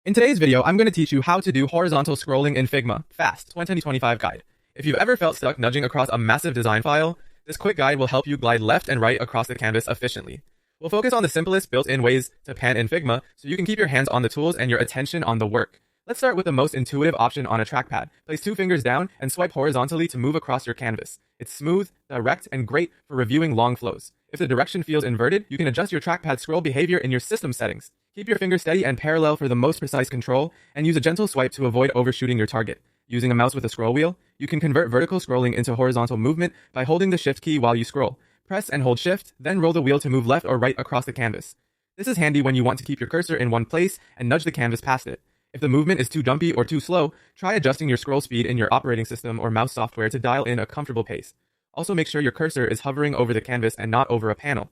In today's video, I'm going to teach you how to do horizontal scrolling in Figma fast 2025 guide. If you've ever felt stuck nudging across a massive design file, this quick guide will help you glide left and right across the canvas efficiently. We'll focus on the simplest built-in ways to pan in Figma so you can keep your hands on the tools and your attention on the work. Let's start with the most intuitive option on a trackpad. Place 2 fingers down and swipe horizontally to move across your canvas. It's smooth, direct, and great for reviewing long flows. If the direction feels inverted, you can adjust your trackpad scroll behavior in your system settings. Keep your fingers steady and parallel for the most precise control, and use a gentle swipe to avoid overshooting your target. Using a mouse with a scroll wheel, you can convert vertical scrolling into horizontal movement by holding the Shift key while you scroll. Press and hold Shift, then roll the wheel to move left or right across the canvas. This is handy when you want to keep your cursor in one place and nudge the canvas past it. If the movement is too jumpy or too slow, try adjusting your scroll speed in your operating system or mouse software to dial in a comfortable pace. Also make sure your cursor is hovering over the canvas and not over a panel.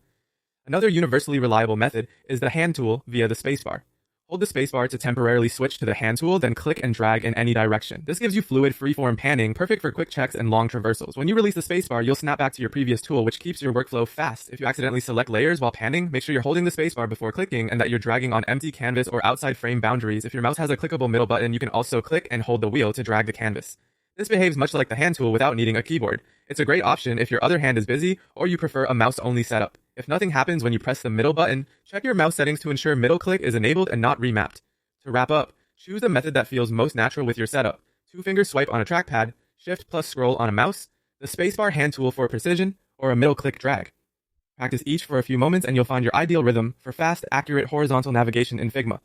Another universally reliable method is the hand tool via the spacebar. Hold the spacebar to temporarily switch to the hand tool, then click and drag in any direction. This gives you fluid, freeform panning, perfect for quick checks and long traversals. When you release the spacebar, you'll snap back to your previous tool, which keeps your workflow fast. If you accidentally select layers while panning, make sure you're holding the spacebar before clicking and that you're dragging on empty canvas or outside frame boundaries. If your mouse has a clickable middle button, you can also click and hold the wheel to drag the canvas. This behaves much like the hand tool without needing a keyboard. It's a great option if your other hand is busy or you prefer a mouse-only setup. If nothing happens when you press the middle button, check your mouse settings to ensure middle click is enabled and not remapped. To wrap up, choose the method that feels most natural with your setup. 2-finger swipe on a trackpad, Shift plus scroll on a mouse, the spacebar hand tool for precision, or a middle click drag. Practice each for a few moments and you'll find your ideal rhythm for fast, accurate horizontal navigation in Figma.